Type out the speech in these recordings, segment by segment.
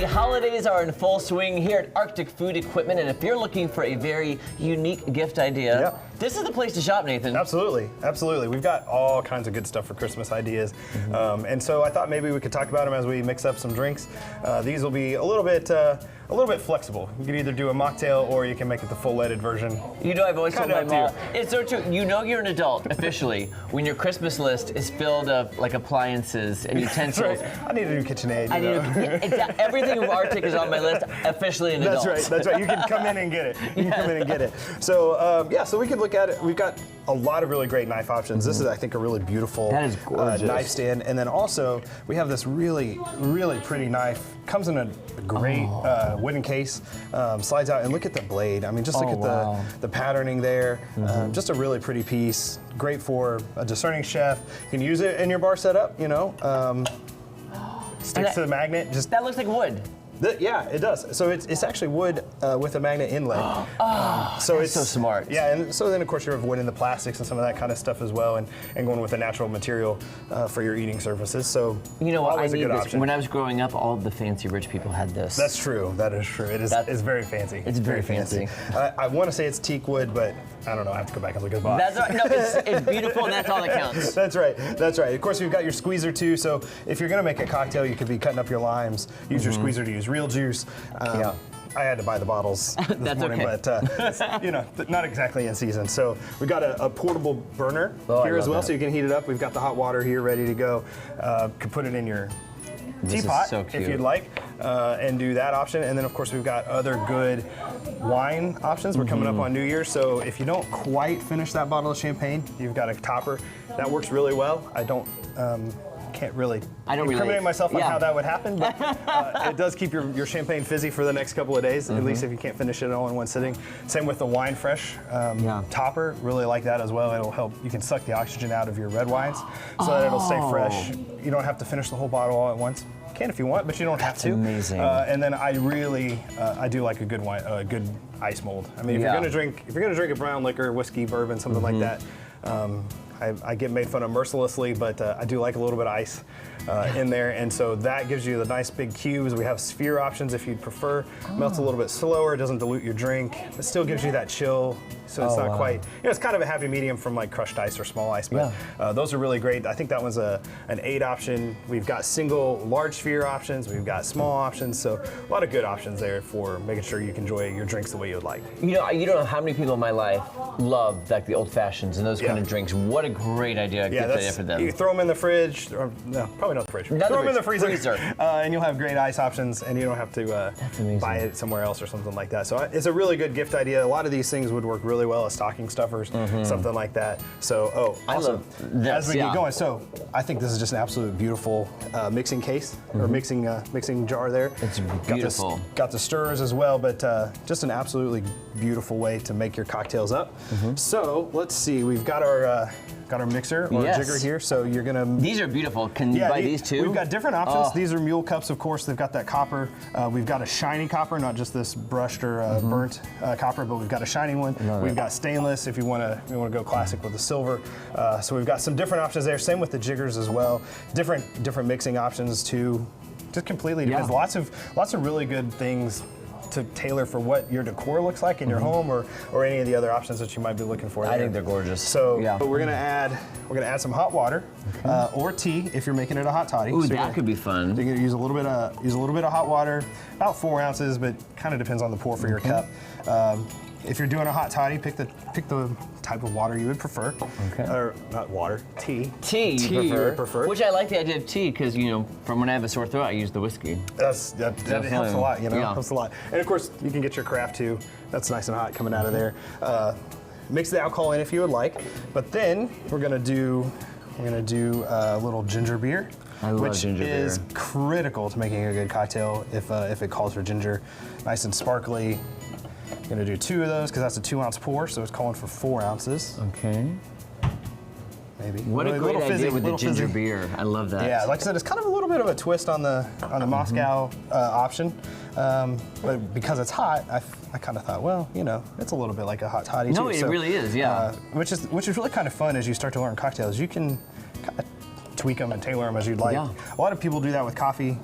The holidays are in full swing here at Arctic Food Equipment, and if you're looking for a very unique gift idea, this is the place to shop, Nathan. Absolutely, absolutely. We've got all kinds of good stuff for Christmas ideas, and so I thought maybe we could talk about them as we mix up some drinks. These will be a little bit flexible. You can either do a mocktail or you can make it the full leaded version. You know, I've always told my Kinda up mom, to it's so true. You know you're an adult officially when your Christmas list is filled of like appliances and utensils. That's right. I need a new KitchenAid. I need everything from Arctic is on my list. Officially an adult. That's right. That's right. You can come in and get it. You can come in and get it. So so we could look at it. We've got a lot of really great knife options. This is, I think, a really beautiful That is gorgeous. Knife stand. And then also we have this really, really pretty knife. Comes in a great wooden case. Slides out, and look at the blade. I mean, just look at the patterning there. Just a really pretty piece. Great for a discerning chef. You can use it in your bar setup. You know, sticks to the magnet. Just That looks like wood. Yeah, it does. So it's actually wood with a magnet inlay. So it's so smart. Yeah, and so then of course you're avoiding the plastics and some of that kind of stuff as well, and going with a natural material for your eating surfaces. So You know what? I always a need good this. option. When I was growing up, all of the fancy rich people had this. That's true. That is true. It is. It's very fancy. It's very fancy. I want to say it's teak wood, but I don't know. I have to go back and look at the box. That's right. No, it's beautiful, and that's all that counts. That's right. That's right. Of course, you've got your squeezer too. So if you're gonna make a cocktail, you could be cutting up your limes. Use your squeezer to use real juice. I had to buy the bottles this That's morning, okay. but it's, not exactly in season. So we've got a portable burner I here as love well, that. so you can heat it up. We've got the hot water here ready to go. Could put it in your This is teapot so if cute. you'd like, and do that option. And then of course we've got other good wine options. We're coming up on New Year's, so if you don't quite finish that bottle of champagne, you've got a topper that works really well. I don't. Can't really incriminate relate. myself on Yeah. how that would happen, but it does keep your champagne fizzy for the next couple of days, at least if you can't finish it all in one sitting. Same with the Wine Fresh topper, really like that as well. It'll help, you can suck the oxygen out of your red wines so that it'll stay fresh. You don't have to finish the whole bottle all at once. You can if you want, but you don't have to. amazing. And then I really, I do like a good wine, a good ice mold. I mean, if you're gonna drink a brown liquor, whiskey, bourbon, something like that, I get made fun of mercilessly, but I do like a little bit of ice in there, and so that gives you the nice big cubes. We have sphere options if you'd prefer. Melts a little bit slower, doesn't dilute your drink, but still gives you that chill. So it's not quite, it's kind of a happy medium from like crushed ice or small ice, but those are really great. I think that one's an 8 option. We've got single large sphere options, we've got small options, so a lot of good options there for making sure you can enjoy your drinks the way you would like. You don't know how many people in my life love like the old fashions and those kind of drinks. What a great idea! Gift idea for them. You throw them in the fridge, or no, probably not the fridge. Not throw the them in the freezer, freezer. And you'll have great ice options, and you don't have to buy it somewhere else or something like that. So it's a really good gift idea. A lot of these things would work really well as stocking stuffers, something like that. So, I also, love this, as we get going, so I think this is just an absolute beautiful mixing case or mixing jar there. It's beautiful. Got the stirrers as well, but just an absolutely beautiful way to make your cocktails up. So let's see, we've got our mixer or jigger here. So you're gonna. These are beautiful. Can you buy these too? We've got different options. These are mule cups, of course. They've got that copper. We've got a shiny copper, not just this brushed or burnt copper, but we've got a shiny one. We've got stainless if you want to go classic with the silver. So we've got some different options there. Same with the jiggers as well. Different mixing options too. Just completely depends. Lots of really good things to tailor for what your decor looks like in your home or any of the other options that you might be looking for. I think they're gorgeous. So but we're gonna add some hot water or tea if you're making it a hot toddy. Ooh, so that could be fun. you're gonna use a little bit of hot water, about 4 ounces, but kind of depends on the pour for your cup. If you're doing a hot toddy, pick the type of water you would prefer. Okay. Or not water, tea. Tea you would prefer. Which I like the idea of tea because, from when I have a sore throat, I use the whiskey. That helps a lot, helps a lot. And of course, you can get your craft too. That's nice and hot coming out of there. Mix the alcohol in if you would like, but then we're gonna do a little ginger beer. I love which ginger beer. is critical to making a good cocktail if it calls for ginger. Nice and sparkly. I'm gonna do 2 of those because that's a 2-ounce pour, so it's calling for 4 ounces. Okay. Maybe. What a great idea with the ginger beer. I love that. Yeah, like I said, it's kind of a little bit of a twist on the Moscow option, but because it's hot, I kind of thought, well, it's a little bit like a hot toddy too. No, it really is, yeah. Which is really kind of fun as you start to learn cocktails. You can kind of tweak them and tailor them as you'd like. Yeah. A lot of people do that with coffee.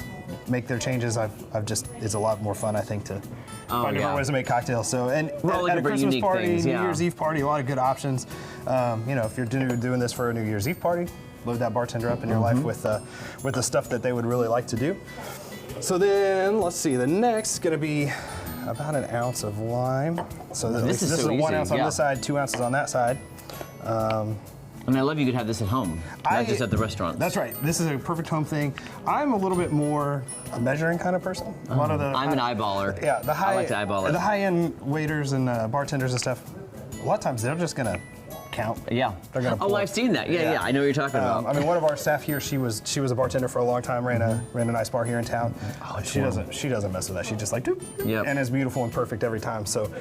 make their changes, it's a lot more fun, I think, to find different ways to make cocktails. So, and at a Christmas party, things, New Year's Eve party, a lot of good options. If you're doing this for a New Year's Eve party, load that bartender up in your life with the stuff that they would really like to do. So then, let's see, the next is going to be about an ounce of lime. So this is 1 ounce on this side, 2 ounces on that side. I mean, I love you could have this at home, not just at the restaurant. That's right. This is a perfect home thing. I'm a little bit more a measuring kind of person. A lot of I'm an eyeballer. Yeah, I like to eyeball it. The high-end waiters and bartenders and stuff, a lot of times they're just gonna count. Yeah. They're gonna pour. I've seen that. Yeah, I know what you're talking about. I mean, one of our staff here, she was a bartender for a long time, ran a nice bar here in town. Oh, she doesn't mess with that. She just like doop, and it's beautiful and perfect every time. So.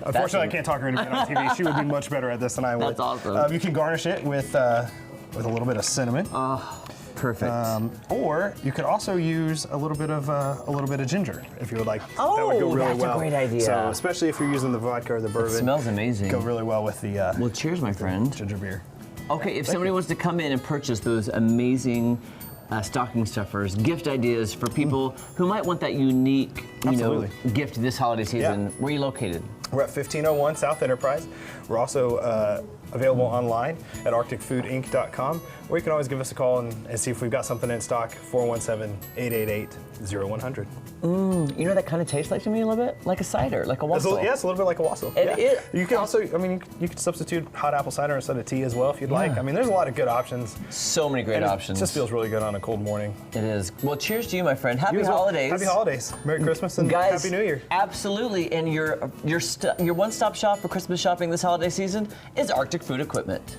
Unfortunately, I can't talk her into being on TV. She would be much better at this than I would. That's awesome. You can garnish it with a little bit of cinnamon. Perfect. Or you could also use a little bit of ginger if you would like. Oh, that would go really that's well. a great idea. So especially if you're using the vodka or the bourbon. It smells amazing. Go really well with the. Well, cheers, my friend. Ginger beer. Okay, if somebody wants to come in and purchase those amazing stocking stuffers, gift ideas for people who might want that unique, gift this holiday season, where are you located? We're at 1501 South Enterprise. We're also available online at arcticfoodinc.com, or you can always give us a call and see if we've got something in stock, 417-888-0100. You know that kind of tastes like to me a little bit? Like a cider, like a wassail. It's a little bit like a wassail. You can also, you can substitute hot apple cider instead of tea as well if you'd like. I mean, there's a lot of good options. So many great options. It just feels really good on a cold morning. It is. Well, cheers to you, my friend. Happy holidays. Happy holidays. Merry Christmas and Guys, Happy New Year. Absolutely. And your one-stop shop for Christmas shopping this holiday season is Arctic Food Equipment.